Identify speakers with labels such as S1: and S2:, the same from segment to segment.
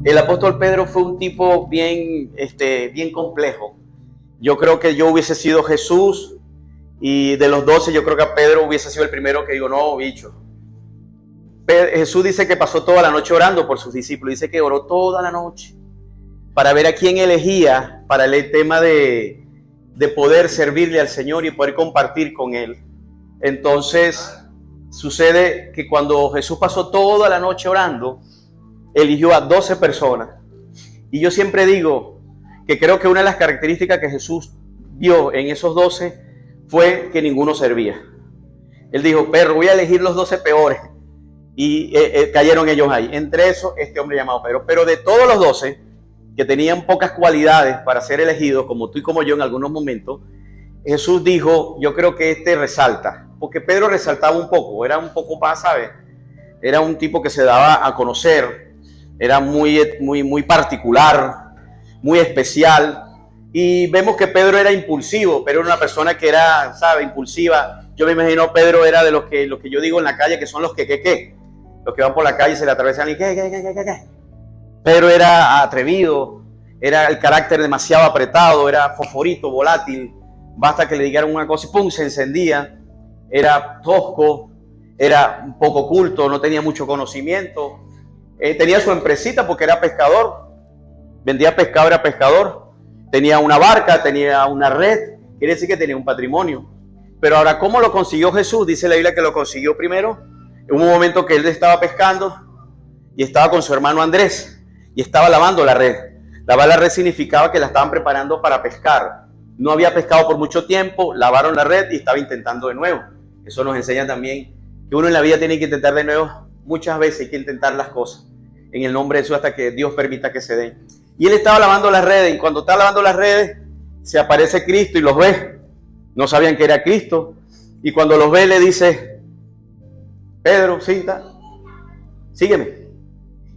S1: El apóstol Pedro fue un tipo bien complejo. Yo creo que yo hubiese sido Jesús y de los 12 yo creo que a Pedro hubiese sido el primero que digo, no, bicho. Jesús dice que pasó toda la noche orando por sus discípulos. Dice que oró toda la noche para ver a quién elegía para el tema de poder servirle al Señor y poder compartir con Él. Entonces sucede que cuando Jesús pasó toda la noche orando, eligió a 12 personas. Y yo siempre digo que creo que una de las características que Jesús vio en esos 12 fue que ninguno servía. Él dijo, pero voy a elegir los 12 peores. Y cayeron ellos ahí. Entre esos, este hombre llamado Pedro. Pero de todos los 12, que tenían pocas cualidades para ser elegidos, como tú y como yo en algunos momentos, Jesús dijo, yo creo que este resalta. Porque Pedro resaltaba un poco, era un poco más, ¿sabes? Era un tipo que se daba a conocer, era muy particular, muy especial. Y vemos que Pedro era impulsivo, pero era una persona que era, ¿sabes? Impulsiva. Yo me imagino Pedro era de los que yo digo en la calle, que son los que los que van por la calle y se le atravesan y ¿qué? Pedro era atrevido, era el carácter demasiado apretado, era fosforito, volátil. Basta que le dijeran una cosa y ¡pum! Se encendía. Era tosco, era un poco culto, no tenía mucho conocimiento. Tenía su empresita porque era pescador, vendía pescado, era pescador. Tenía una barca, tenía una red, quiere decir que tenía un patrimonio. Pero ahora, ¿cómo lo consiguió Jesús? Dice la Biblia que lo consiguió primero. En un momento que él estaba pescando y estaba con su hermano Andrés y estaba lavando la red. Lavar la red significaba que la estaban preparando para pescar. No había pescado por mucho tiempo, lavaron la red y estaba intentando de nuevo. Eso nos enseña también que uno en la vida tiene que intentar de nuevo. Muchas veces hay que intentar las cosas en el nombre de Jesús hasta que Dios permita que se den. Y él estaba lavando las redes y cuando estaba lavando las redes se aparece Cristo y los ve. No sabían que era Cristo. Y cuando los ve le dice, Pedro, sí, está, sígueme.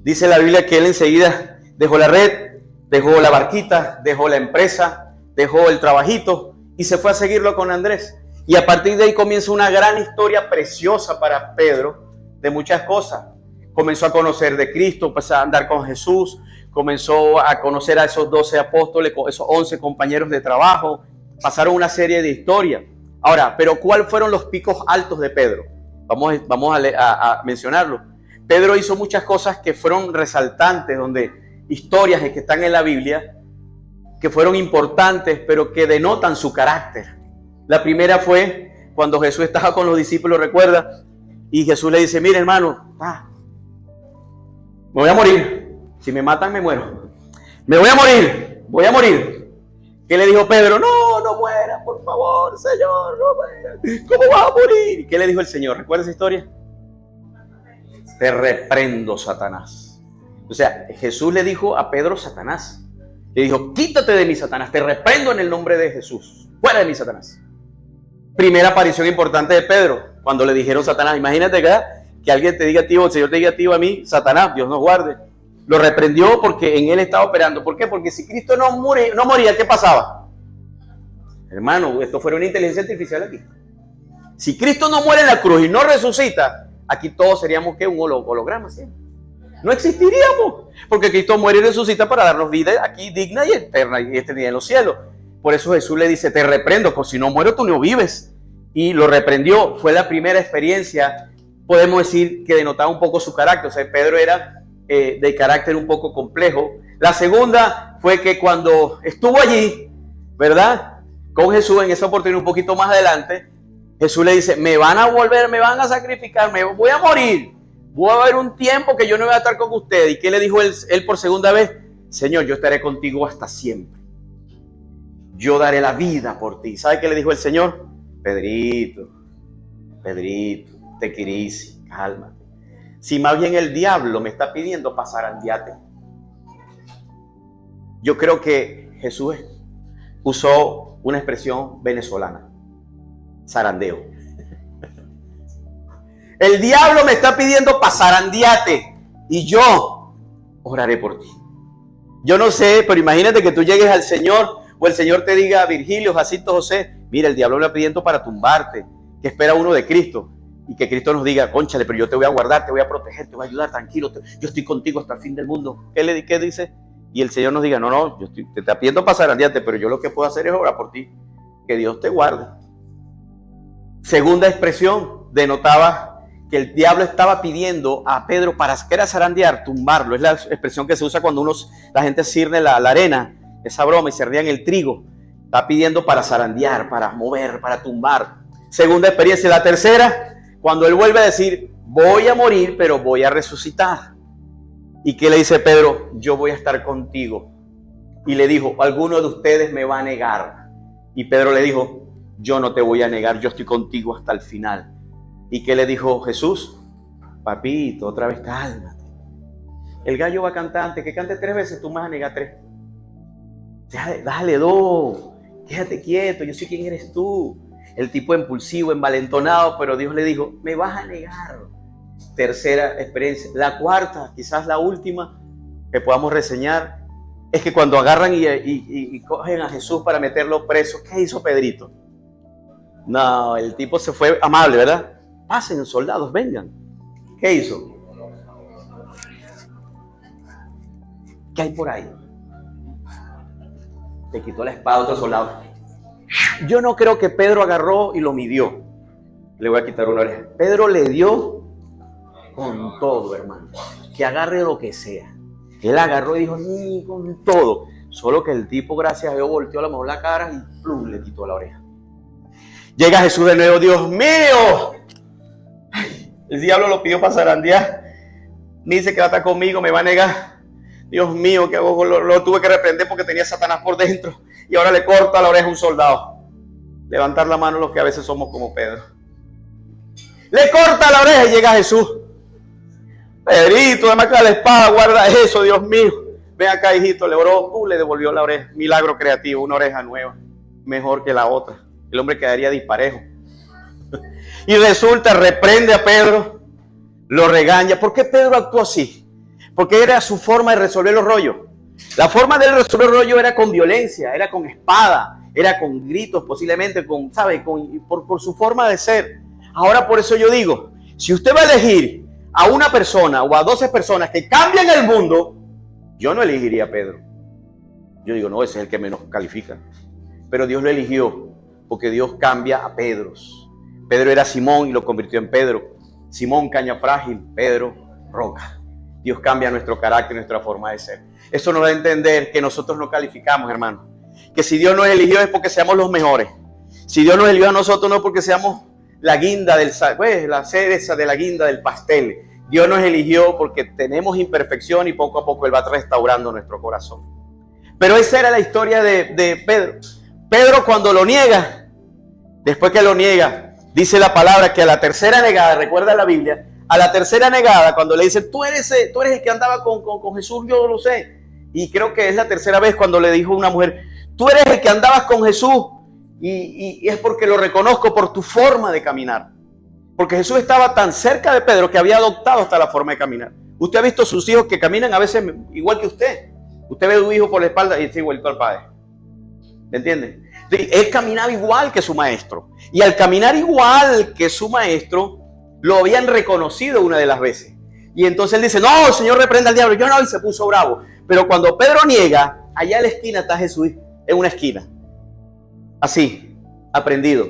S1: Dice la Biblia que él enseguida dejó la red, dejó la barquita, dejó la empresa, dejó el trabajito y se fue a seguirlo con Andrés. Y a partir de ahí comienza una gran historia preciosa para Pedro de muchas cosas. Comenzó a conocer de Cristo, empezó a andar con Jesús, comenzó a conocer a esos 12 apóstoles, esos 11 compañeros de trabajo. Pasaron una serie de historias. Ahora, pero ¿cuáles fueron los picos altos de Pedro? Vamos a mencionarlo. Pedro hizo muchas cosas que fueron resaltantes, historias que están en la Biblia, que fueron importantes, pero que denotan su carácter. La primera fue cuando Jesús estaba con los discípulos, ¿recuerda? Y Jesús le dice, mire hermano, me voy a morir. Si me matan, me muero. Me voy a morir. ¿Qué le dijo Pedro? No mueras, por favor, Señor, no mueras. ¿Cómo vas a morir? ¿Qué le dijo el Señor? ¿Recuerda esa historia? Te reprendo, Satanás. O sea, Jesús le dijo a Pedro, Satanás. Le dijo, quítate de mí, Satanás. Te reprendo en el nombre de Jesús. Fuera de mí, Satanás. Primera aparición importante de Pedro, cuando le dijeron Satanás. Imagínate que alguien te diga a ti, o el Señor te diga a ti o a mí, Satanás, Dios nos guarde. Lo reprendió porque en él estaba operando. ¿Por qué? Porque si Cristo no moría, ¿qué pasaba? Hermano, esto fuera una inteligencia artificial aquí. Si Cristo no muere en la cruz y no resucita, aquí todos seríamos ¿qué? Un holograma, ¿sí? No existiríamos, porque Cristo muere y resucita para darnos vida aquí digna y eterna y día en los cielos. Por eso Jesús le dice, te reprendo, pues si no muero tú no vives. Y lo reprendió. Fue la primera experiencia, podemos decir, que denotaba un poco su carácter. O sea, Pedro era de carácter un poco complejo. La segunda fue que cuando estuvo allí, ¿verdad? Con Jesús en esa oportunidad un poquito más adelante, Jesús le dice, me van a sacrificar, me voy a morir. Voy a haber un tiempo que yo no voy a estar con ustedes. ¿Y qué le dijo él por segunda vez? Señor, yo estaré contigo hasta siempre. Yo daré la vida por ti. ¿Sabe qué le dijo el Señor? Pedrito, te quirís, cálmate. Si más bien el diablo me está pidiendo pasar andiate. Yo creo que Jesús usó una expresión venezolana. Zarandeo. El diablo me está pidiendo pasar andiate y yo oraré por ti. Yo no sé, pero imagínate que tú llegues al Señor o el Señor te diga, Virgilio, Jacinto, José, mira, el diablo me está pidiendo para tumbarte. ¿Qué espera uno de Cristo? Y que Cristo nos diga, cónchale, pero yo te voy a guardar, te voy a proteger, te voy a ayudar, tranquilo, yo estoy contigo hasta el fin del mundo. ¿Qué dice? Y el Señor nos diga, no, te está pidiendo para zarandearte, pero yo lo que puedo hacer es orar por ti. Que Dios te guarde. Segunda expresión denotaba que el diablo estaba pidiendo a Pedro para que era zarandear, tumbarlo. Es la expresión que se usa cuando la gente cierne la arena, esa broma, y cerdían el trigo. Está pidiendo para zarandear, para mover, para tumbar. Segunda experiencia. La tercera, cuando él vuelve a decir, voy a morir, pero voy a resucitar. ¿Y qué le dice Pedro? Yo voy a estar contigo. Y le dijo, alguno de ustedes me va a negar. Y Pedro le dijo, yo no te voy a negar, yo estoy contigo hasta el final. ¿Y qué le dijo Jesús? Papito, otra vez cálmate. El gallo va cantante, que cante 3 veces, tú me vas a negar 3. Dale 2. Quédate quieto, yo sé quién eres tú. El tipo impulsivo, envalentonado, pero Dios le dijo, me vas a negar. Tercera experiencia. La cuarta, quizás la última que podamos reseñar, es que cuando agarran y cogen a Jesús para meterlo preso, ¿qué hizo Pedrito? No, el tipo se fue amable, ¿verdad? Pasen, soldados, vengan. ¿Qué hizo? ¿Qué hay por ahí? Le quitó la espada a otro soldado. Yo no creo que Pedro agarró y lo midió. Le voy a quitar una oreja. Pedro le dio con todo, hermano. Que agarre lo que sea. Él agarró y dijo, ni con todo. Solo que el tipo, gracias a Dios, volteó a lo mejor la cara y plum, le quitó la oreja. Llega Jesús de nuevo, Dios mío. El diablo lo pidió para zarandear. Me dice que va a estar conmigo, me va a negar. Dios mío, ¿qué hago? Lo tuve que reprender porque tenía Satanás por dentro. Y ahora le corta la oreja a un soldado. Levantar la mano los que a veces somos como Pedro. Le corta la oreja y llega Jesús. Pedrito, dame acá la espada, guarda eso, Dios mío. Ven acá, hijito, le oró, le devolvió la oreja. Milagro creativo, una oreja nueva, mejor que la otra. El hombre quedaría disparejo. Y resulta, reprende a Pedro, lo regaña. ¿Por qué Pedro actuó así? Porque era su forma de resolver los rollos. La forma de resolver los rollos era con violencia, era con espada, era con gritos, posiblemente, por su forma de ser. Ahora, por eso yo digo, si usted va a elegir a una persona o a 12 personas que cambian el mundo, yo no elegiría a Pedro. Yo digo, no, ese es el que menos califica. Pero Dios lo eligió porque Dios cambia a Pedros. Pedro era Simón y lo convirtió en Pedro. Simón, caña frágil, Pedro, roca. Dios cambia nuestro carácter, nuestra forma de ser. Eso nos da a entender que nosotros no calificamos, hermano. Que si Dios nos eligió es porque seamos los mejores. Si Dios nos eligió a nosotros no es porque seamos la guinda la cereza de la guinda del pastel. Dios nos eligió porque tenemos imperfección y poco a poco Él va restaurando nuestro corazón. Pero esa era la historia de Pedro. Pedro cuando lo niega, después que lo niega, dice la palabra que a la tercera negada, recuerda la Biblia, a la tercera negada, cuando le dice, tú eres el que andaba con Jesús, yo lo sé. Y creo que es la tercera vez cuando le dijo una mujer, tú eres el que andabas con Jesús. Y es porque lo reconozco por tu forma de caminar. Porque Jesús estaba tan cerca de Pedro que había adoptado hasta la forma de caminar. Usted ha visto sus hijos que caminan a veces igual que usted. Usted ve a un hijo por la espalda y está igualito al padre. ¿Me entiende? Él caminaba igual que su maestro. Y al caminar igual que su maestro, lo habían reconocido una de las veces. Y entonces él dice, no, el Señor reprenda al diablo. Yo no, y se puso bravo. Pero cuando Pedro niega, allá en la esquina está Jesús, en una esquina. Así, aprendido.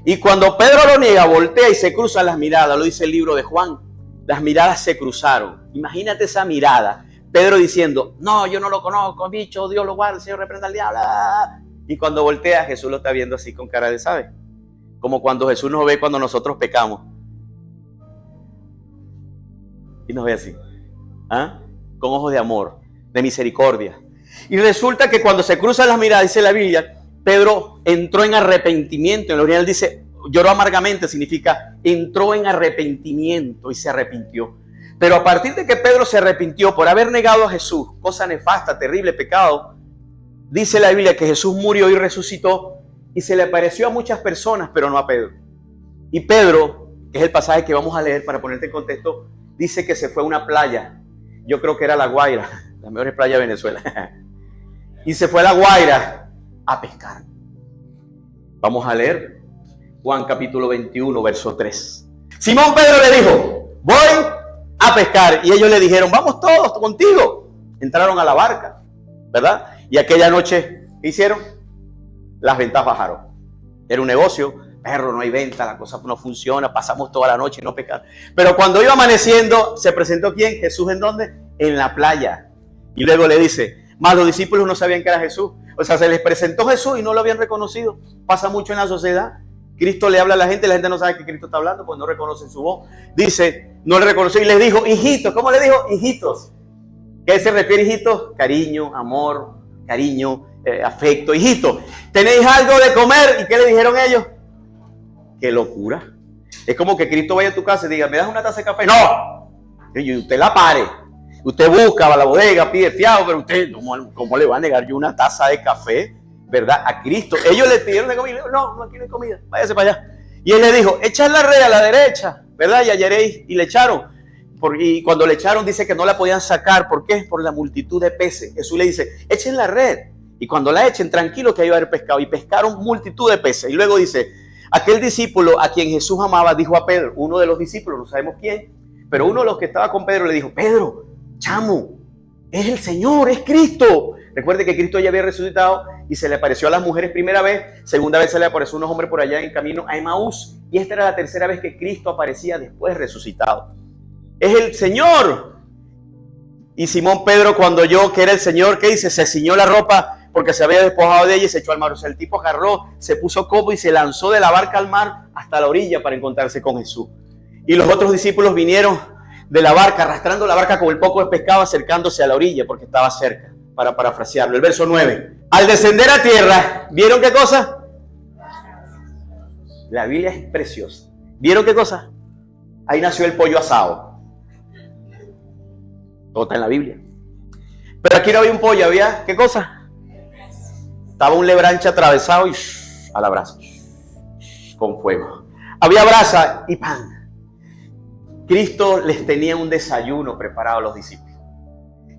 S1: Y cuando Pedro lo niega, voltea y se cruzan las miradas. Lo dice el libro de Juan. Las miradas se cruzaron. Imagínate esa mirada. Pedro diciendo, no, yo no lo conozco, bicho, Dios lo guarde, el Señor reprenda al diablo. Y cuando voltea, Jesús lo está viendo así con cara de, ¿sabe? Como cuando Jesús nos ve cuando nosotros pecamos. Y nos ve así. ¿Ah? Con ojos de amor, de misericordia. Y resulta que cuando se cruzan las miradas, dice la Biblia, Pedro entró en arrepentimiento. En el original dice, lloró amargamente, significa entró en arrepentimiento y se arrepintió. Pero a partir de que Pedro se arrepintió por haber negado a Jesús, cosa nefasta, terrible, pecado, dice la Biblia que Jesús murió y resucitó y se le apareció a muchas personas, pero no a Pedro. Y Pedro, que es el pasaje que vamos a leer para ponerte en contexto, dice que se fue a una playa. Yo creo que era La Guaira, la mejor playa de Venezuela. Y se fue a La Guaira a pescar. Vamos a leer Juan capítulo 21, verso 3. Simón Pedro le dijo, voy a pescar. Y ellos le dijeron, vamos todos contigo. Entraron a la barca, ¿verdad? Y aquella noche, ¿qué hicieron? Las ventas bajaron. Era un negocio, perro, no hay venta, la cosa no funciona, pasamos toda la noche y no pescar. Pero cuando iba amaneciendo, ¿se presentó quién? Jesús, ¿en dónde? En la playa. Y luego le dice, más los discípulos no sabían que era Jesús. O sea, se les presentó Jesús y no lo habían reconocido. Pasa mucho en la sociedad. Cristo le habla a la gente no sabe que Cristo está hablando, pues no reconocen su voz. Dice, no le reconoció y les dijo, hijitos. ¿Cómo le dijo? Hijitos. ¿Qué se refiere, hijitos? Cariño, amor, cariño, afecto. Hijitos, ¿tenéis algo de comer? ¿Y qué le dijeron ellos? ¡Qué locura! Es como que Cristo vaya a tu casa y diga, ¿me das una taza de café? ¡No! Y usted la pare. Usted busca, va a la bodega, pide fiado, pero usted, ¿cómo le va a negar yo una taza de café? ¿Verdad? A Cristo. Ellos le pidieron de comida. No, aquí no hay comida. Váyase para allá. Y él le dijo, echad la red a la derecha, ¿verdad? Y hallaréis. Y le echaron. Y cuando le echaron, dice que no la podían sacar. ¿Por qué? Por la multitud de peces. Jesús le dice, echen la red. Y cuando la echen, tranquilo que ahí va a haber pescado. Y pescaron multitud de peces. Y luego dice, aquel discípulo a quien Jesús amaba, dijo a Pedro, uno de los discípulos, no sabemos quién, pero uno de los que estaba con Pedro le dijo, Pedro, chamo, es el Señor, es Cristo. Recuerde que Cristo ya había resucitado y se le apareció a las mujeres primera vez, segunda vez se le apareció a unos hombres por allá en camino a Emaús, y esta era la tercera vez que Cristo aparecía después resucitado. Es el Señor. Y Simón Pedro, cuando oyó que era el Señor, ¿qué dice? Se ciñó la ropa porque se había despojado de ella y se echó al mar. O sea, el tipo agarró, se puso copo y se lanzó de la barca al mar hasta la orilla para encontrarse con Jesús. Y los otros discípulos vinieron de la barca, arrastrando la barca con el poco de pescado, acercándose a la orilla porque estaba cerca, para parafrasearlo. El verso 9. Al descender a tierra, ¿vieron qué cosa? La Biblia es preciosa. ¿Vieron qué cosa? Ahí nació el pollo asado. Todo está en la Biblia. Pero aquí no había un pollo, había, ¿qué cosa? Estaba un lebranche atravesado y a la brasa, con fuego. Había brasa y pan. Cristo les tenía un desayuno preparado a los discípulos.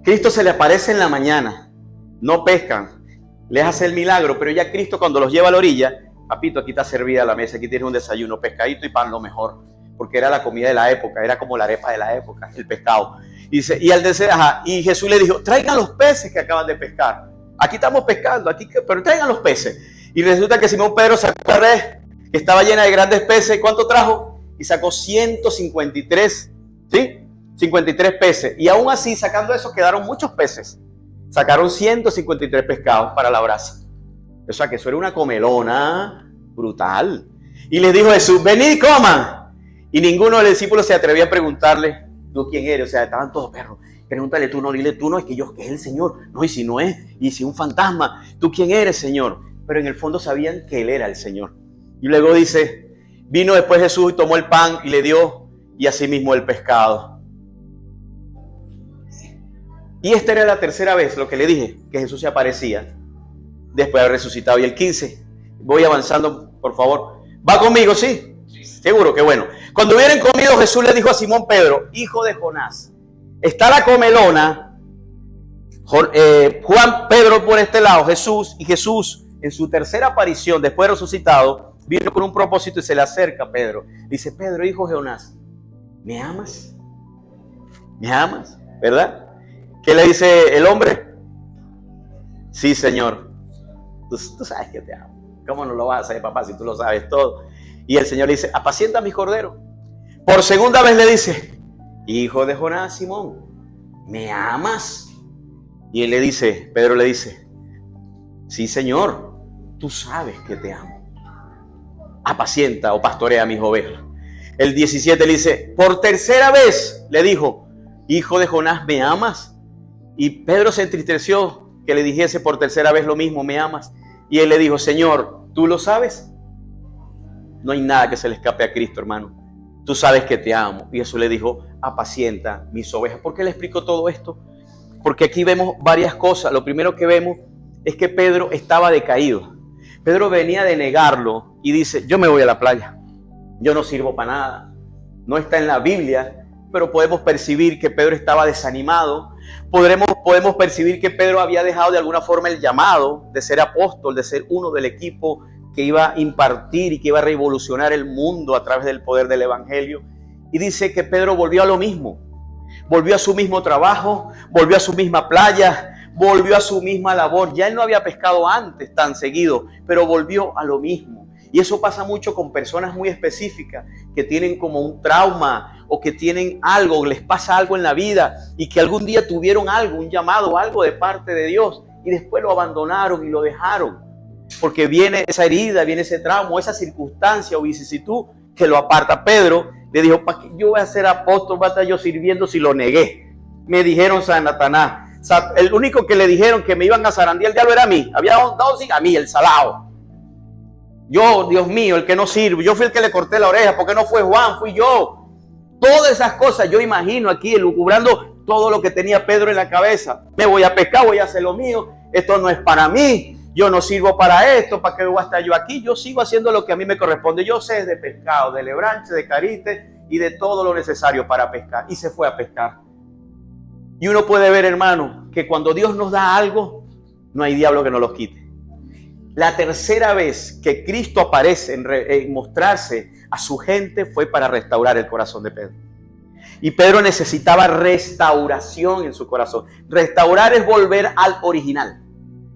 S1: Cristo se le aparece en la mañana, no pescan, les hace el milagro, pero ya Cristo cuando los lleva a la orilla, papito, aquí está servida la mesa, aquí tienes un desayuno, pescadito y pan, lo mejor, porque era la comida de la época, era como la arepa de la época, el pescado. Dice, y Jesús le dijo, traigan los peces que acaban de pescar. Aquí estamos pescando, pero traigan los peces. Y resulta que Simón Pedro sacó la red que estaba llena de grandes peces. ¿Cuánto trajo? Y sacó 153, ¿sí? 53 peces. Y aún así, sacando eso, quedaron muchos peces. Sacaron 153 pescados para la brasa. O sea, que eso era una comelona brutal. Y les dijo Jesús, venid y coman. Y ninguno de los discípulos se atrevía a preguntarle, ¿tú quién eres? O sea, estaban todos perros. Pregúntale tú, no, dile tú, no, es que es el Señor. No, y si no es, y si un fantasma, ¿tú quién eres, Señor? Pero en el fondo sabían que Él era el Señor. Y luego dice, vino después Jesús y tomó el pan y le dio, y asimismo el pescado. Y esta era la tercera vez, lo que le dije, que Jesús se aparecía después de haber resucitado. Y el 15, voy avanzando, por favor. ¿Va conmigo, sí? Seguro, que bueno. Cuando hubieran comido, Jesús le dijo a Simón Pedro, hijo de Jonás, está la comelona, Juan, Pedro por este lado, Jesús, y Jesús en su tercera aparición, después de resucitado, vino con un propósito y se le acerca a Pedro. Dice, Pedro, hijo de Jonás, ¿me amas? ¿Me amas? ¿Verdad? ¿Qué le dice el hombre? Sí, Señor. Tú sabes que te amo. ¿Cómo no lo vas a saber, papá, si tú lo sabes todo? Y el Señor le dice, apacienta mis corderos. Por segunda vez le dice, hijo de Jonás, Simón, ¿me amas? Y él le dice, Pedro le dice, sí, Señor, tú sabes que te amo. Apacienta o pastorea mis ovejas. El 17 le dice, por tercera vez le dijo, hijo de Jonás, ¿me amas? Y Pedro se entristeció que le dijese por tercera vez lo mismo, ¿me amas? Y él le dijo, Señor, ¿tú lo sabes? No hay nada que se le escape a Cristo, hermano. Tú sabes que te amo. Y Jesús le dijo, apacienta mis ovejas. ¿Por qué le explico todo esto? Porque aquí vemos varias cosas. Lo primero que vemos es que Pedro estaba decaído. Pedro venía de negarlo y dice, yo me voy a la playa. Yo no sirvo para nada. No está en la Biblia, pero podemos percibir que Pedro estaba desanimado. Podemos percibir que Pedro había dejado de alguna forma el llamado de ser apóstol, de ser uno del equipo que iba a impartir y que iba a revolucionar el mundo a través del poder del evangelio. Y dice que Pedro volvió a lo mismo. Volvió a su mismo trabajo, volvió a su misma playa, volvió a su misma labor. Ya él no había pescado antes tan seguido, pero volvió a lo mismo. Y eso pasa mucho con personas muy específicas que tienen como un trauma o que tienen algo, les pasa algo en la vida y que algún día tuvieron algo, un llamado, algo de parte de Dios y después lo abandonaron y lo dejaron. Porque viene esa herida, viene ese trauma, esa circunstancia o vicisitud que lo aparta. Pedro le dijo, ¿para qué yo voy a ser apóstol? ¿Voy a estar yo sirviendo si lo negué? Me dijeron San Satanás. El único que le dijeron que me iban a zarandear el diablo era a mí. Había dado a mí, el salado. Yo, Dios mío, el que no sirve. Yo fui el que le corté la oreja. ¿Por qué no fue Juan? Fui yo. Todas esas cosas yo imagino aquí, elucubrando todo lo que tenía Pedro en la cabeza. Me voy a pescar, voy a hacer lo mío. Esto no es para mí. Yo no sirvo para esto. ¿Para qué voy a estar yo aquí? Yo sigo haciendo lo que a mí me corresponde. Yo sé de pescado, de lebranche, de carite y de todo lo necesario para pescar. Y se fue a pescar. Y uno puede ver, hermano, que cuando Dios nos da algo, no hay diablo que nos lo quite. La tercera vez que Cristo aparece en mostrarse a su gente fue para restaurar el corazón de Pedro. Y Pedro necesitaba restauración en su corazón. Restaurar es volver al original.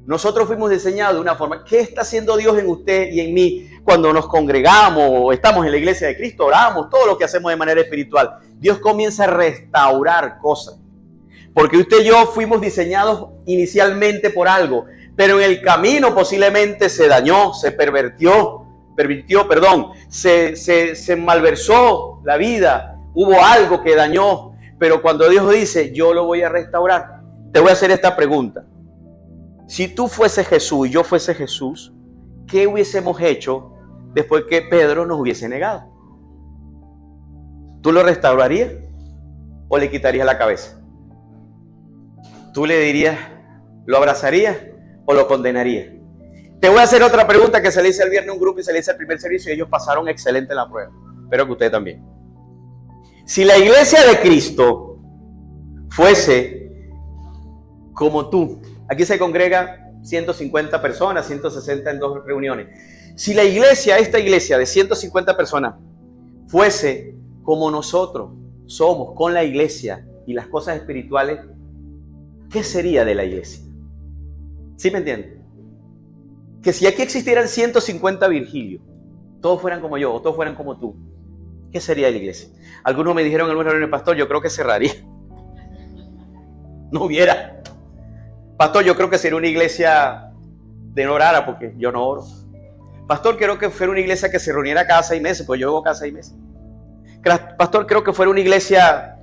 S1: Nosotros fuimos diseñados de una forma. ¿Qué está haciendo Dios en usted y en mí cuando nos congregamos o estamos en la iglesia de Cristo, oramos, todo lo que hacemos de manera espiritual? Dios comienza a restaurar cosas. Porque usted y yo fuimos diseñados inicialmente por algo, pero en el camino posiblemente se dañó, se se malversó la vida, hubo algo que dañó, pero cuando Dios dice, yo lo voy a restaurar, te voy a hacer esta pregunta. Si tú fuese Jesús y yo fuese Jesús, ¿qué hubiésemos hecho después que Pedro nos hubiese negado? ¿Tú lo restaurarías o le quitarías la cabeza? ¿Tú le dirías, lo abrazarías o lo condenarías? Te voy a hacer otra pregunta que se le hice el viernes a un grupo y se le hice el primer servicio y ellos pasaron excelente en la prueba. Espero que usted también. Si la iglesia de Cristo fuese como tú, aquí se congrega 150 personas, 160 en 2 reuniones. Si la iglesia, esta iglesia de 150 personas, fuese como nosotros somos con la iglesia y las cosas espirituales, ¿qué sería de la iglesia? ¿Sí me entienden? Que si aquí existieran 150 Virgilio, todos fueran como yo o todos fueran como tú, ¿qué sería de la iglesia? Algunos me dijeron en alguna reunión, pastor, yo creo que cerraría. No hubiera. Pastor, yo creo que sería una iglesia de no orara porque yo no oro. Pastor, creo que fuera una iglesia que se reuniera cada 6 meses, pues yo vengo cada 6 meses. Pastor, creo que fuera una iglesia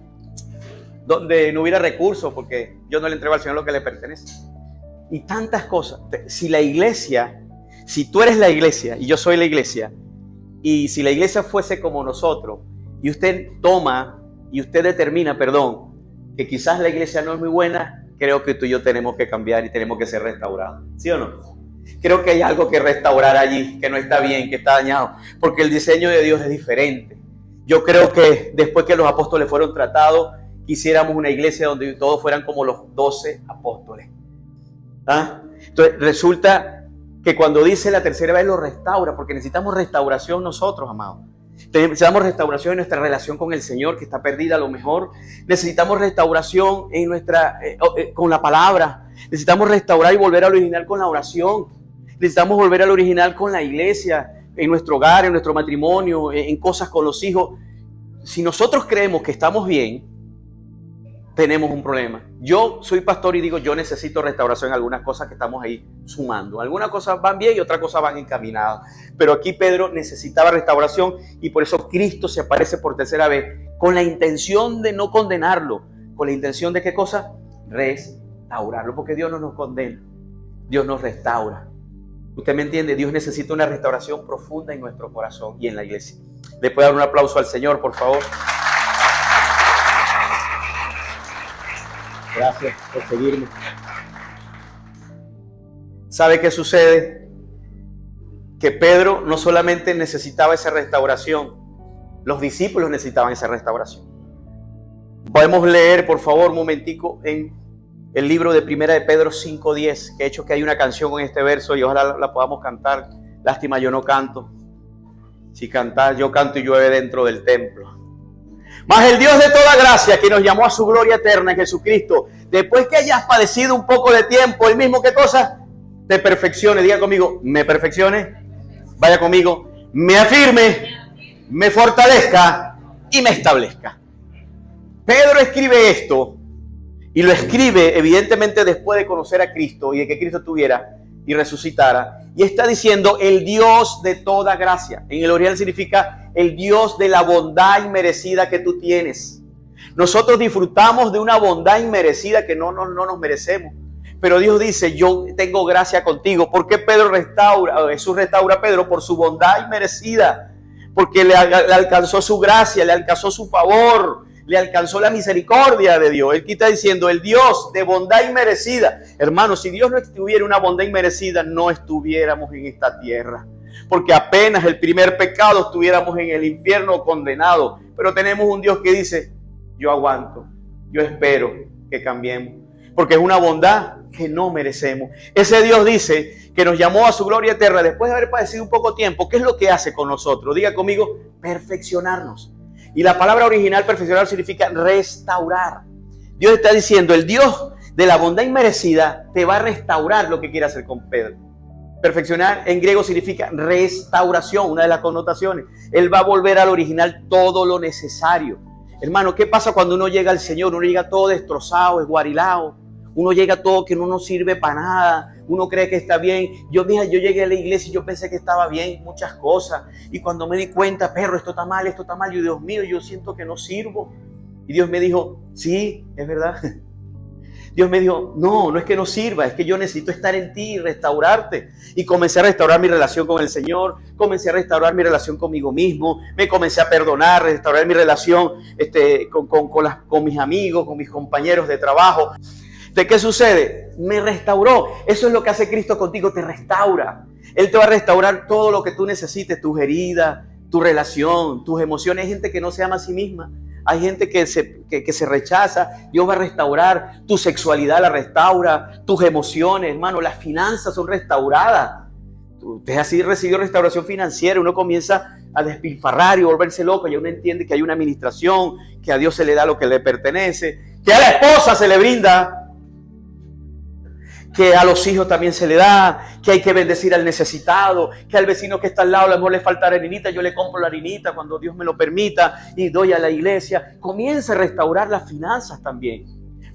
S1: donde no hubiera recursos porque yo no le entrego al Señor lo que le pertenece. Y tantas cosas. Si la iglesia, si tú eres la iglesia y yo soy la iglesia, y si la iglesia fuese como nosotros, y usted toma y usted determina, que quizás la iglesia no es muy buena, creo que tú y yo tenemos que cambiar y tenemos que ser restaurados. ¿Sí o no? Creo que hay algo que restaurar allí, que no está bien, que está dañado, porque el diseño de Dios es diferente. Yo creo que después que los apóstoles fueron tratados, quisiéramos una iglesia donde todos fueran como los 12 apóstoles. ¿Ah? Entonces resulta que cuando dice la tercera vez lo restaura, porque necesitamos restauración nosotros, amados. Necesitamos restauración en nuestra relación con el Señor, que está perdida a lo mejor. Necesitamos restauración en con la palabra. Necesitamos restaurar y volver al original con la oración. Necesitamos volver al original con la iglesia, en nuestro hogar, en nuestro matrimonio, en cosas con los hijos. Si nosotros creemos que estamos bien, tenemos un problema. Yo soy pastor y digo, yo necesito restauración en algunas cosas que estamos ahí sumando. Algunas cosas van bien y otras cosas van encaminadas. Pero aquí Pedro necesitaba restauración y por eso Cristo se aparece por tercera vez con la intención de no condenarlo. Con la intención de ¿qué cosa? Restaurarlo. Porque Dios no nos condena. Dios nos restaura. ¿Usted me entiende? Dios necesita una restauración profunda en nuestro corazón y en la iglesia. ¿Le puede dar un aplauso al Señor, por favor? Gracias por seguirme. ¿Sabe qué sucede? Que Pedro no solamente necesitaba esa restauración, los discípulos necesitaban esa restauración. Podemos leer, por favor, un momentico en el libro de Primera de Pedro 5:10, que he hecho que hay una canción con este verso y ojalá la podamos cantar Lástima, yo no canto. Si cantar, yo canto y llueve dentro del templo. Mas el Dios de toda gracia, que nos llamó a su gloria eterna en Jesucristo, después que hayas padecido un poco de tiempo, el mismo que cosa, te perfeccione. Diga conmigo, me perfeccione. Vaya conmigo, me afirme, me fortalezca y me establezca. Pedro escribe esto y lo escribe evidentemente después de conocer a Cristo y de que Cristo estuviera y resucitara. Y está diciendo el Dios de toda gracia. En el original significa el Dios de la bondad inmerecida que tú tienes. Nosotros disfrutamos de una bondad inmerecida que no nos merecemos. Pero Dios dice, yo tengo gracia contigo. ¿Por qué Jesús restaura a Pedro? Por su bondad inmerecida. Porque le alcanzó su gracia, le alcanzó su favor, le alcanzó la misericordia de Dios. Él está diciendo, el Dios de bondad inmerecida. Hermanos, si Dios no tuviera una bondad inmerecida, no estuviéramos en esta tierra. Porque apenas el primer pecado estuviéramos en el infierno condenados. Pero tenemos un Dios que dice, yo aguanto, yo espero que cambiemos. Porque es una bondad que no merecemos. Ese Dios dice que nos llamó a su gloria eterna después de haber padecido un poco tiempo. ¿Qué es lo que hace con nosotros? Diga conmigo, perfeccionarnos. Y la palabra original perfeccionar significa restaurar. Dios está diciendo, el Dios de la bondad inmerecida te va a restaurar lo que quiere hacer con Pedro. Perfeccionar en griego significa restauración, una de las connotaciones. Él va a volver al original todo lo necesario. Hermano, ¿qué pasa cuando uno llega al Señor? Uno llega todo destrozado, esguarilado. Uno llega todo que no sirve para nada. Uno cree que está bien. Yo llegué a la iglesia y yo pensé que estaba bien muchas cosas. Y cuando me di cuenta, perro, esto está mal. Yo, Dios mío, yo siento que no sirvo. Y Dios me dijo, sí, es verdad. Dios me dijo, no es que no sirva, es que yo necesito estar en ti y restaurarte. Y comencé a restaurar mi relación con el Señor, comencé a restaurar mi relación conmigo mismo, me comencé a perdonar, restaurar mi relación con mis amigos, con mis compañeros de trabajo. ¿De qué sucede? Me restauró. Eso es lo que hace Cristo contigo, te restaura. Él te va a restaurar todo lo que tú necesites, tus heridas, tu relación, tus emociones. Hay gente que no se ama a sí misma. Hay gente que se rechaza. Dios va a restaurar tu sexualidad, la restaura, tus emociones, hermano. Las finanzas son restauradas. Usted así recibió restauración financiera. Uno comienza a despilfarrar y volverse loco. Y uno entiende que hay una administración, que a Dios se le da lo que le pertenece, que a la esposa se le brinda, que a los hijos también se le da, que hay que bendecir al necesitado, que al vecino que está al lado a lo mejor le falta harinita, yo le compro la harinita cuando Dios me lo permita y doy a la iglesia. Comienza a restaurar las finanzas también.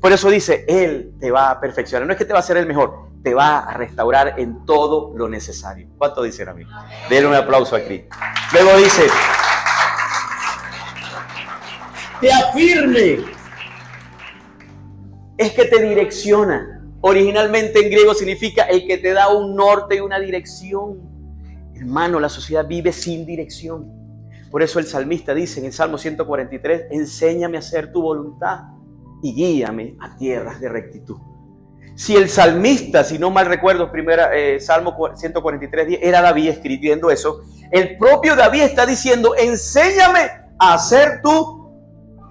S1: Por eso dice, Él te va a perfeccionar. No es que te va a hacer el mejor, te va a restaurar en todo lo necesario. ¿Cuánto dicen a mí? Denle un aplauso a Cristo. Luego dice, te afirme. Es que te direcciona. Originalmente en griego significa el que te da un norte y una dirección. Hermano, la sociedad vive sin dirección. Por eso el salmista dice en el Salmo 143, enséñame a hacer tu voluntad y guíame a tierras de rectitud. Si el salmista, si no mal recuerdo, Salmo 143, 10, era David escribiendo eso, el propio David está diciendo, enséñame a hacer tú,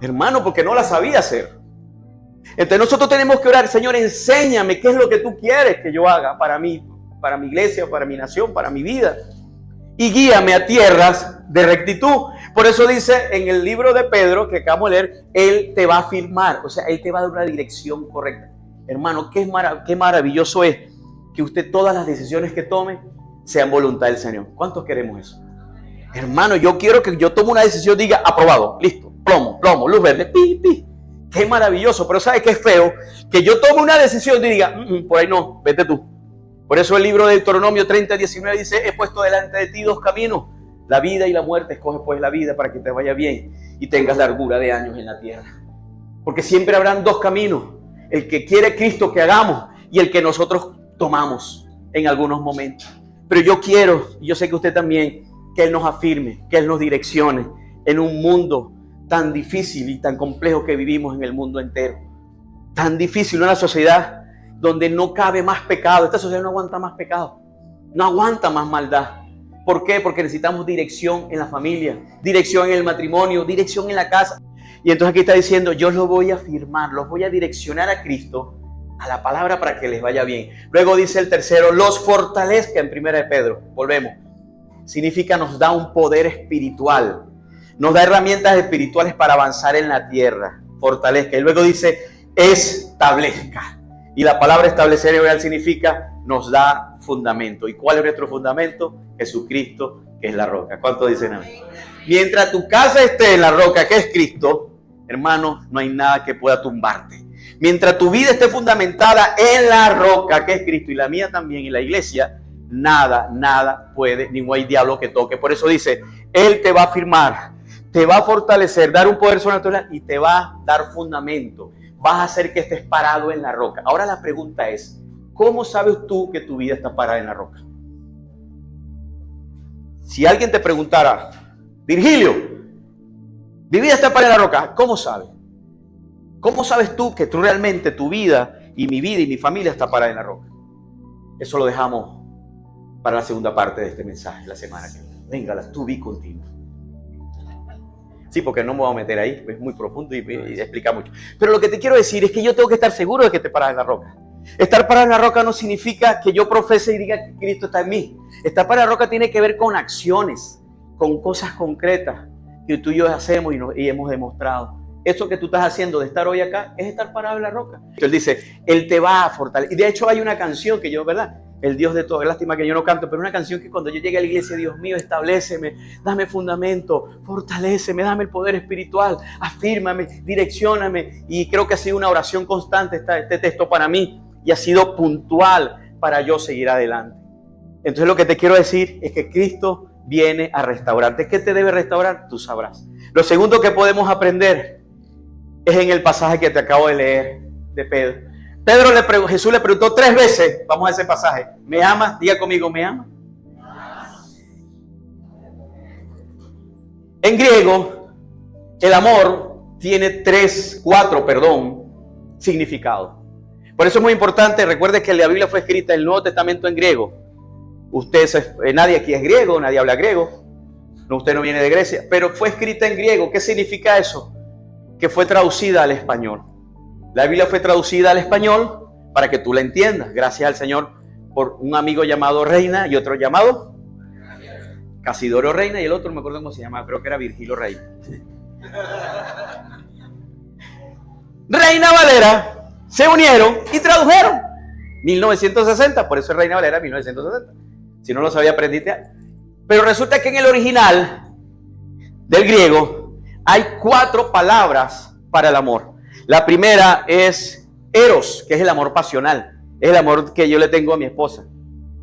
S1: hermano, porque no la sabía hacer. Entonces nosotros tenemos que orar, Señor, enséñame qué es lo que tú quieres que yo haga para mí, para mi iglesia, para mi nación, para mi vida. Y guíame a tierras de rectitud. Por eso dice en el libro de Pedro que acabamos de leer, Él te va a afirmar, o sea, Él te va a dar una dirección correcta. Hermano, qué maravilloso es que usted todas las decisiones que tome sean voluntad del Señor. ¿Cuántos queremos eso? Hermano, yo quiero que yo tome una decisión, diga aprobado, listo, plomo, luz verde, pi. Qué maravilloso, pero ¿sabe qué es feo? Que yo tome una decisión y diga, por ahí no, vete tú. Por eso el libro de Deuteronomio 30, 19 dice, he puesto delante de ti dos caminos, la vida y la muerte, escoge pues la vida para que te vaya bien y tengas largura de años en la tierra. Porque siempre habrán dos caminos, el que quiere Cristo que hagamos y el que nosotros tomamos en algunos momentos. Pero yo quiero, y yo sé que usted también, que Él nos afirme, que Él nos direccione en un mundo tan difícil y tan complejo que vivimos en el mundo entero. Tan difícil, una sociedad donde no cabe más pecado. Esta sociedad no aguanta más pecado, no aguanta más maldad. ¿Por qué? Porque necesitamos dirección en la familia, dirección en el matrimonio, dirección en la casa. Y entonces aquí está diciendo, yo los voy a afirmar, los voy a direccionar a Cristo, a la palabra para que les vaya bien. Luego dice el tercero, los fortalezca en 1 de Pedro. Volvemos. significa nos da un poder espiritual. Nos da herramientas espirituales para avanzar en la tierra. Fortalezca. Y luego dice, establezca. Y la palabra establecer en hebreo significa nos da fundamento. ¿Y cuál es nuestro fundamento? Jesucristo, que es la roca. ¿Cuánto dicen amén? Mientras tu casa esté en la roca, que es Cristo, hermano, no hay nada que pueda tumbarte. Mientras tu vida esté fundamentada en la roca, que es Cristo, y la mía también, y la iglesia, nada puede, ningún hay diablo que toque. Por eso dice, Él te va a firmar, te va a fortalecer, dar un poder sobrenatural y te va a dar fundamento. Vas a hacer que estés parado en la roca. Ahora la pregunta es, ¿cómo sabes tú que tu vida está parada en la roca? Si alguien te preguntara, Virgilio, mi vida está parada en la roca, ¿cómo sabes? ¿Cómo sabes tú que tú realmente tu vida y mi familia está parada en la roca? Eso lo dejamos para la segunda parte de este mensaje, la semana que viene. Venga, la to be continuo. Sí, porque no me voy a meter ahí, es muy profundo y explica mucho. Pero lo que te quiero decir es que yo tengo que estar seguro de que te paras en la roca. Estar parado en la roca no significa que yo profese y diga que Cristo está en mí. Estar parado en la roca tiene que ver con acciones, con cosas concretas que tú y yo hacemos y hemos demostrado. Eso que tú estás haciendo de estar hoy acá es estar parado en la roca. Él dice, Él te va a fortalecer. Y de hecho hay una canción que yo, ¿verdad? El Dios de todo, lástima que yo no canto, pero una canción que cuando yo llegue a la iglesia, Dios mío, establéceme, dame fundamento, fortaléceme, dame el poder espiritual, afírmame, direccióname. Y creo que ha sido una oración constante este texto para mí y ha sido puntual para yo seguir adelante. Entonces lo que te quiero decir es que Cristo viene a restaurarte. ¿Qué te debe restaurar? Tú sabrás. Lo segundo que podemos aprender es en el pasaje que te acabo de leer de Pedro. Jesús le preguntó 3 veces, vamos a ese pasaje, ¿me amas? Diga conmigo, ¿me amas? En griego, el amor tiene 4 significados. Por eso es muy importante, recuerde que la Biblia fue escrita en el Nuevo Testamento en griego. Nadie aquí es griego, nadie habla griego, usted no viene de Grecia, pero fue escrita en griego. ¿Qué significa eso? Que fue traducida al español. La Biblia fue traducida al español para que tú la entiendas. Gracias al Señor por un amigo llamado Reina y otro llamado Casidoro Reina y el otro no me acuerdo cómo se llamaba, creo que era Virgilio Reina. Reina Valera se unieron y tradujeron. 1960, por eso es Reina Valera 1960. Si no lo sabía, aprendiste. Pero resulta que en el original del griego hay 4 palabras para el amor. La primera es eros, que es el amor pasional. Es el amor que yo le tengo a mi esposa,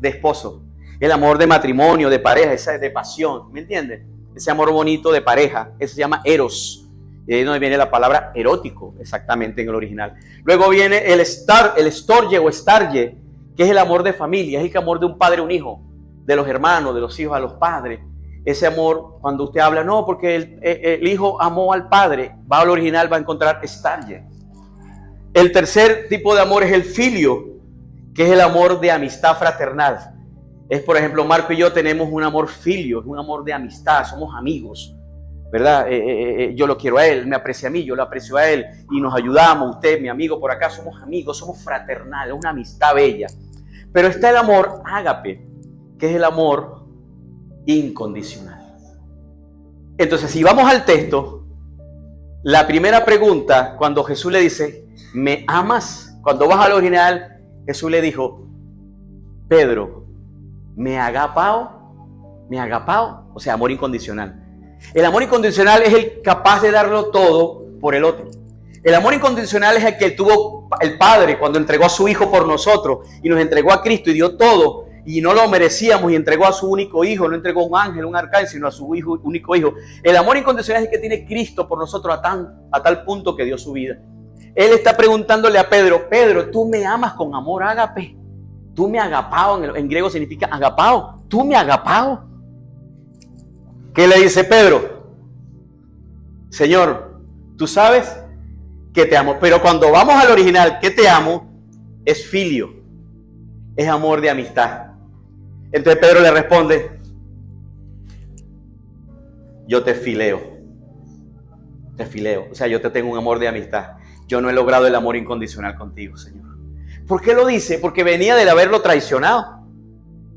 S1: de esposo. El amor de matrimonio, de pareja, esa es de pasión, ¿me entiendes? Ese amor bonito de pareja, eso se llama eros. Y ahí es donde viene la palabra erótico, exactamente en el original. Luego viene el storge o starge, que es el amor de familia, es el amor de un padre a un hijo, de los hermanos, de los hijos a los padres. Ese amor, cuando usted habla, no, porque el hijo amó al padre, va al original, va a encontrar starge. El tercer tipo de amor es el filio, que es el amor de amistad fraternal. Es, por ejemplo, Marco y yo tenemos un amor filio, es un amor de amistad, somos amigos, ¿verdad? Yo lo quiero a él, me aprecia a mí, yo lo aprecio a él y nos ayudamos, usted, mi amigo por acá, somos amigos, somos fraternales, una amistad bella. Pero está el amor ágape, que es el amor incondicional. Entonces, si vamos al texto, la primera pregunta, cuando Jesús le dice, ¿me amas? Cuando vas al original, Jesús le dijo, Pedro, ¿me agapao? ¿Me agapao? O sea, amor incondicional. El amor incondicional es el capaz de darlo todo por el otro. El amor incondicional es el que tuvo el Padre cuando entregó a su Hijo por nosotros y nos entregó a Cristo y dio todo y no lo merecíamos y entregó a su único Hijo, no entregó a un ángel, un arcángel, sino a su único Hijo. El amor incondicional es el que tiene Cristo por nosotros a tal punto que dio su vida. Él está preguntándole a Pedro, Pedro, ¿tú me amas con amor ágape? ¿Tú me agapao? En griego significa agapao. ¿Tú me agapao? ¿Qué le dice Pedro? Señor, tú sabes que te amo. Pero cuando vamos al original, que te amo, es filio. Es amor de amistad. Entonces Pedro le responde, yo te fileo. Te fileo. O sea, yo te tengo un amor de amistad. Yo no he logrado el amor incondicional contigo, Señor. ¿Por qué lo dice? Porque venía de haberlo traicionado.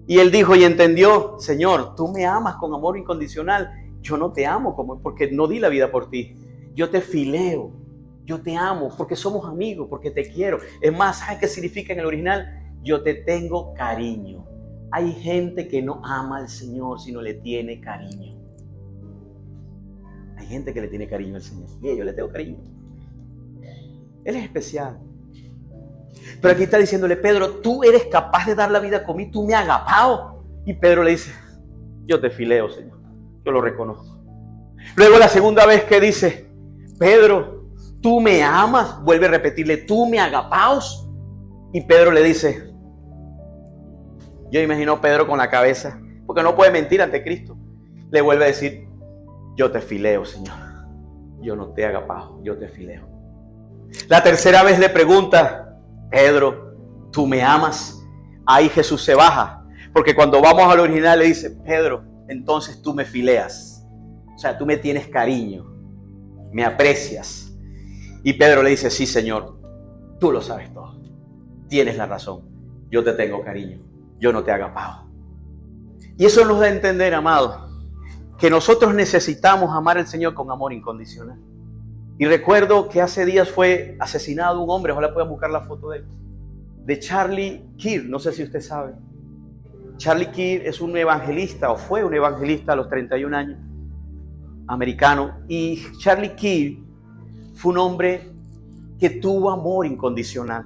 S1: Y él dijo y entendió, Señor, tú me amas con amor incondicional. Yo no te amo porque no di la vida por ti. Yo te fileo, yo te amo porque somos amigos, porque te quiero. Es más, ¿sabes qué significa en el original? Yo te tengo cariño. Hay gente que no ama al Señor, sino le tiene cariño. Hay gente que le tiene cariño al Señor. Y yo le tengo cariño. Él es especial. Pero aquí está diciéndole, Pedro, tú eres capaz de dar la vida conmigo, tú me has agapado. Y Pedro le dice, yo te fileo, Señor, yo lo reconozco. Luego la segunda vez que dice, Pedro, tú me amas, vuelve a repetirle, tú me agapaos. Y Pedro le dice, yo imagino a Pedro con la cabeza, porque no puede mentir ante Cristo. Le vuelve a decir, yo te fileo, Señor, yo no te agapao, yo te fileo. La tercera vez le pregunta, Pedro, ¿tú me amas? Ahí Jesús se baja, porque cuando vamos al original le dice, Pedro, entonces tú me fileas. O sea, tú me tienes cariño, me aprecias. Y Pedro le dice, sí, Señor, tú lo sabes todo. Tienes la razón, yo te tengo cariño, yo no te agapao. Y eso nos da a entender, amado, que nosotros necesitamos amar al Señor con amor incondicional. Y recuerdo que hace días fue asesinado un hombre, ojalá puedan buscar la foto de él, de Charlie Kirk, no sé si usted sabe. Charlie Kirk es un evangelista, o fue un evangelista a los 31 años, americano. Y Charlie Kirk fue un hombre que tuvo amor incondicional.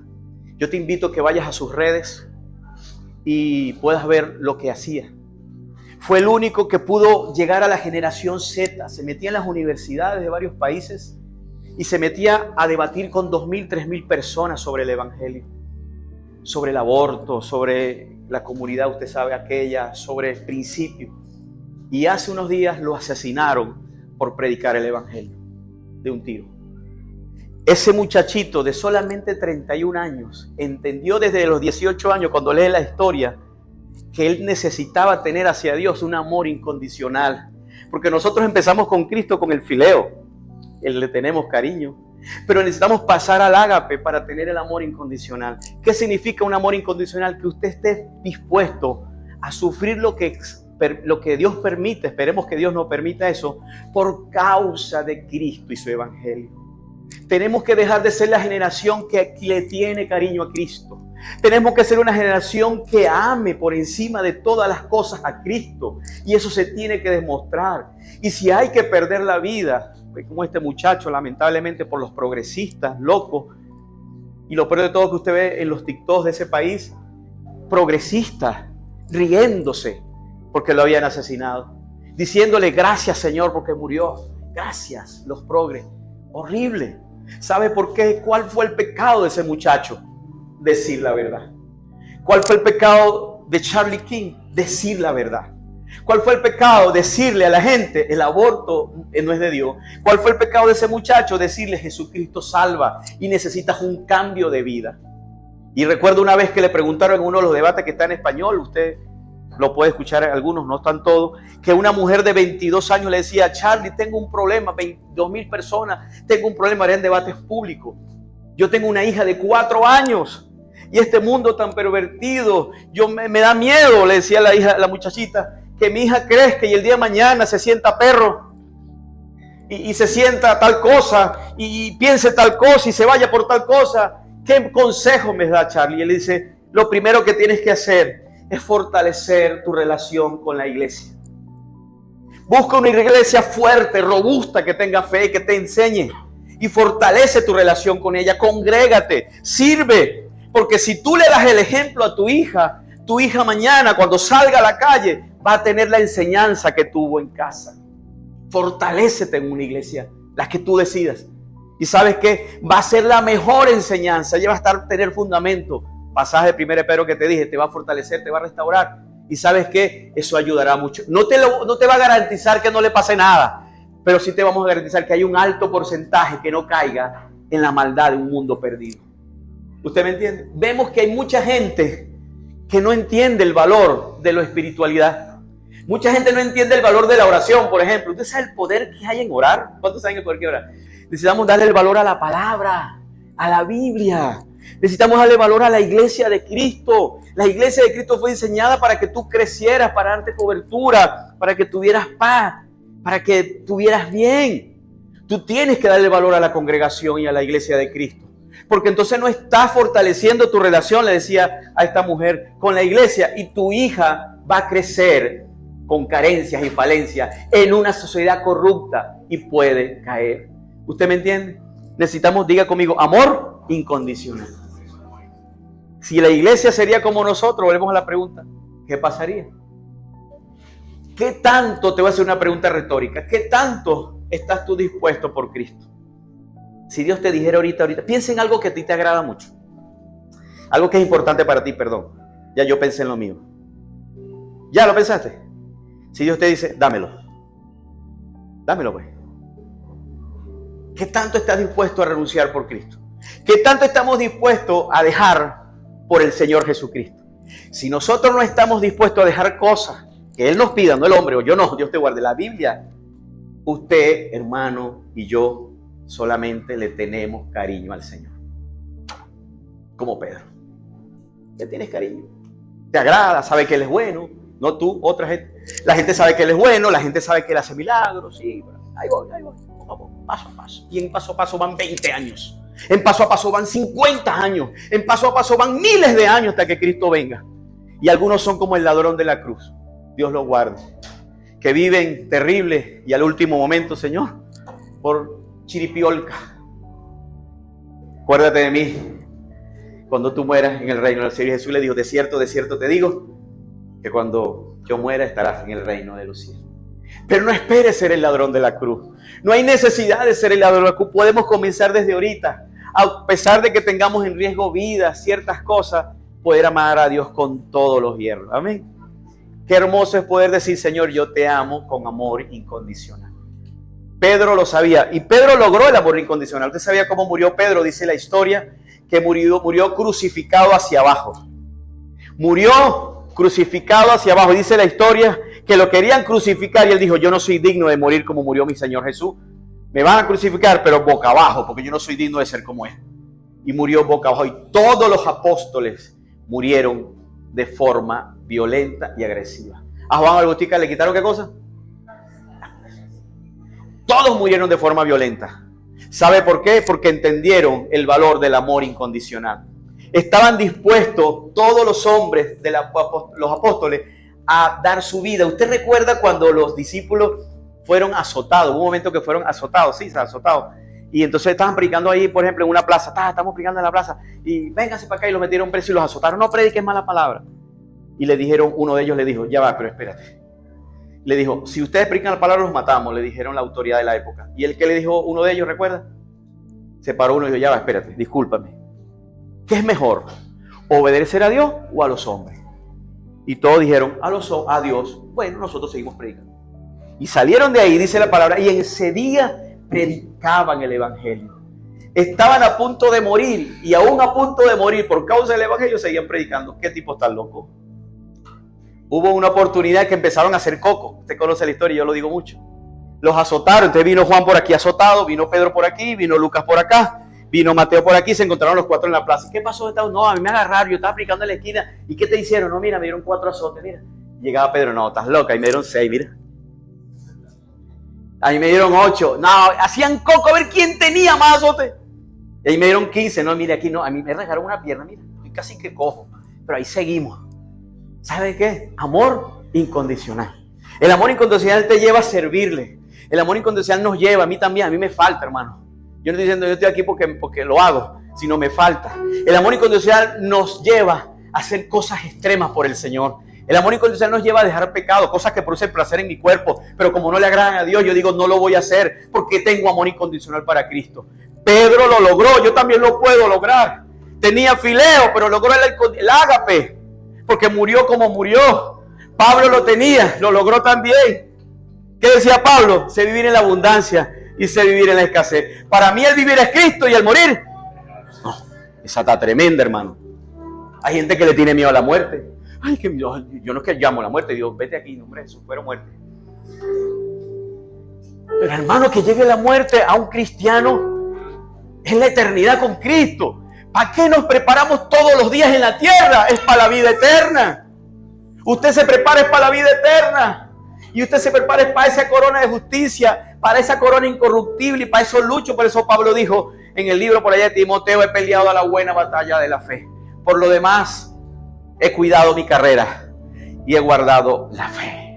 S1: Yo te invito a que vayas a sus redes y puedas ver lo que hacía. Fue el único que pudo llegar a la generación Z, se metía en las universidades de varios países y se metía a debatir con 2.000, 3.000 personas sobre el evangelio, sobre el aborto, sobre la comunidad, usted sabe, aquella, sobre el principio. Y hace unos días lo asesinaron por predicar el evangelio de un tiro. Ese muchachito de solamente 31 años entendió desde los 18 años, cuando lee la historia, que él necesitaba tener hacia Dios un amor incondicional. Porque nosotros empezamos con Cristo con el fileo. Le tenemos cariño, pero necesitamos pasar al ágape para tener el amor incondicional. ¿Qué significa un amor incondicional? Que usted esté dispuesto a sufrir lo que Dios permite. Esperemos que Dios no permita eso, por causa de Cristo y su evangelio. Tenemos que dejar de ser la generación que le tiene cariño a Cristo. Tenemos que ser una generación que ame por encima de todas las cosas a Cristo, y eso se tiene que demostrar. Y si hay que perder la vida, como este muchacho, lamentablemente, por los progresistas locos, y lo peor de todo que usted ve en los TikToks de ese país, progresistas riéndose porque lo habían asesinado, diciéndole gracias, Señor, porque murió. Gracias, los progres. Horrible. ¿Sabe por qué? ¿Cuál fue el pecado de ese muchacho? Decir la verdad. ¿Cuál fue el pecado de Charlie King? Decir la verdad. ¿Cuál fue el pecado? Decirle a la gente, el aborto no es de Dios. ¿Cuál fue el pecado de ese muchacho? Decirle, Jesucristo salva y necesitas un cambio de vida. Y recuerdo una vez que le preguntaron en uno de los debates que está en español, usted lo puede escuchar, algunos, no están todos, que una mujer de 22 años le decía, Charlie, tengo un problema, 22.000 personas, tengo un problema, era en debates públicos. Yo tengo una hija de 4 años y este mundo tan pervertido, me da miedo, le decía la muchachita, que mi hija crezca y el día de mañana se sienta perro y se sienta tal cosa y piense tal cosa y se vaya por tal cosa. ¿Qué consejo me da, Charlie? Y él dice, lo primero que tienes que hacer es fortalecer tu relación con la iglesia. Busca una iglesia fuerte, robusta, que tenga fe, que te enseñe y fortalece tu relación con ella. Congrégate, sirve, porque si tú le das el ejemplo a tu hija mañana cuando salga a la calle va a tener la enseñanza que tuvo en casa. Fortalécete en una iglesia, la que tú decidas. Y ¿sabes qué? Va a ser la mejor enseñanza, ella va a tener fundamento. Pasaje de 1 Pedro que te dije, te va a fortalecer, te va a restaurar. Y ¿sabes qué? Eso ayudará mucho. No te va a garantizar que no le pase nada, pero sí te vamos a garantizar que hay un alto porcentaje que no caiga en la maldad de un mundo perdido. ¿Usted me entiende? Vemos que hay mucha gente que no entiende el valor de la espiritualidad. Mucha gente no entiende el valor de la oración, por ejemplo. ¿Usted sabe el poder que hay en orar? ¿Cuántos saben el poder que hay en orar? Necesitamos darle el valor a la palabra, a la Biblia. Necesitamos darle valor a la iglesia de Cristo. La iglesia de Cristo fue diseñada para que tú crecieras, para darte cobertura, para que tuvieras paz, para que tuvieras bien. Tú tienes que darle valor a la congregación y a la iglesia de Cristo. Porque entonces no estás fortaleciendo tu relación, le decía a esta mujer, con la iglesia. Y tu hija va a crecer con carencias y falencias en una sociedad corrupta y puede caer. ¿Usted me entiende? Necesitamos, diga conmigo, amor incondicional. Si la iglesia sería como nosotros, volvemos a la pregunta, ¿qué pasaría? ¿Qué tanto, te voy a hacer una pregunta retórica, qué tanto estás tú dispuesto por Cristo? Si Dios te dijera ahorita, piensa en algo que a ti te agrada mucho. Algo que es importante para ti, perdón. Ya yo pensé en lo mío. ¿Ya lo pensaste? Si Dios te dice, dámelo. Dámelo, pues. ¿Qué tanto estás dispuesto a renunciar por Cristo? ¿Qué tanto estamos dispuestos a dejar por el Señor Jesucristo? Si nosotros no estamos dispuestos a dejar cosas que Él nos pida, no el hombre, o yo no, Dios te guarde. La Biblia, usted, hermano, y yo solamente le tenemos cariño al Señor. Como Pedro. ¿Le tienes cariño? ¿Te agrada? ¿Sabe que Él es bueno? No tú, otra gente. La gente sabe que Él es bueno, la gente sabe que Él hace milagros. Sí, ahí voy. Vamos, paso a paso. Y en paso a paso van 20 años. En paso a paso van 50 años. En paso a paso van miles de años hasta que Cristo venga. Y algunos son como el ladrón de la cruz. Dios los guarde. Que viven terribles y al último momento, Señor, por chiripiolca. Acuérdate de mí cuando tú mueras en el reino del cielo. Jesús le dijo, de cierto te digo, que cuando yo muera estarás en el reino de los cielos. Pero no esperes ser el ladrón de la cruz. No hay necesidad de ser el ladrón de la cruz. Podemos comenzar desde ahorita. A pesar de que tengamos en riesgo vida, ciertas cosas, poder amar a Dios con todos los hierros. Amén. Qué hermoso es poder decir, Señor, yo te amo con amor incondicional. Pedro lo sabía. Y Pedro logró el amor incondicional. ¿Usted sabía cómo murió Pedro? Dice la historia que murió crucificado hacia abajo. Murió crucificado hacia abajo. Dice la historia que lo querían crucificar y él dijo, yo no soy digno de morir como murió mi Señor Jesús. Me van a crucificar, pero boca abajo, porque yo no soy digno de ser como Él. Y murió boca abajo. Y todos los apóstoles murieron de forma violenta y agresiva. A Juan el Bautista le quitaron ¿qué cosa? Todos murieron de forma violenta. ¿Sabe por qué? Porque entendieron el valor del amor incondicional. Estaban dispuestos todos los hombres, los apóstoles, a dar su vida. ¿Usted recuerda cuando los discípulos fueron azotados? Hubo un momento que fueron azotados, sí, azotados. Y entonces estaban predicando ahí, por ejemplo, en una plaza. Estamos predicando en la plaza. Y vénganse para acá y los metieron preso y los azotaron. No prediques mala palabra. Y le dijeron, uno de ellos le dijo, ya va, pero espérate. Le dijo, si ustedes predican la palabra los matamos, le dijeron la autoridad de la época. Y el que le dijo, uno de ellos, ¿recuerda? Se paró uno y dijo, ya va, espérate, discúlpame. ¿Qué es mejor? ¿Obedecer a Dios o a los hombres? Y todos dijeron, a Dios. Bueno, nosotros seguimos predicando. Y salieron de ahí, dice la palabra, y en ese día predicaban el evangelio. Estaban a punto de morir, y aún a punto de morir por causa del evangelio seguían predicando. ¿Qué tipo tan loco? Hubo una oportunidad que empezaron a hacer coco. Usted conoce la historia, yo lo digo mucho. Los azotaron, entonces vino Juan por aquí azotado, vino Pedro por aquí, vino Lucas por acá, vino Mateo por aquí, se encontraron los cuatro en la plaza. ¿Qué pasó? No, a mí me agarraron, yo estaba predicando en la esquina. ¿Y qué te hicieron? No, mira, me dieron 4 azotes, mira. Llegaba Pedro, no, estás loca, y me dieron 6, mira. Ahí me dieron 8. No, hacían coco a ver quién tenía más azotes. Y ahí me dieron 15. No, mire, aquí no, a mí me rasgaron una pierna, mira, estoy casi que cojo. Pero ahí seguimos. ¿Sabe qué? Amor incondicional. El amor incondicional te lleva a servirle. El amor incondicional nos lleva, a mí también, a mí me falta, hermano. Yo no estoy diciendo yo estoy aquí porque lo hago, sino me falta. El amor incondicional nos lleva a hacer cosas extremas por el Señor. El amor incondicional nos lleva a dejar pecado, cosas que producen placer en mi cuerpo, pero como no le agradan a Dios, yo digo no lo voy a hacer porque tengo amor incondicional para Cristo. Pedro lo logró, yo también lo puedo lograr. Tenía fileo, pero logró el ágape, porque murió como murió. Pablo lo tenía, lo logró también. ¿Qué decía Pablo? Sé vivir en la abundancia y sé vivir en la escasez. Para mí el vivir es Cristo y el morir, no, esa está tremenda, hermano. Hay gente que le tiene miedo a la muerte. Ay, que yo no es que llamo a la muerte, Dios, vete aquí, no, hombre, eso fuera muerte. Pero hermano, que llegue la muerte a un cristiano es la eternidad con Cristo. ¿Para qué nos preparamos todos los días en la tierra? Es para la vida eterna. Usted se prepara es para la vida eterna. Y usted se prepara es para esa corona de justicia, para esa corona incorruptible y para eso lucho. Por eso Pablo dijo en el libro por allá de Timoteo, he peleado la buena batalla de la fe. Por lo demás, he cuidado mi carrera y he guardado la fe.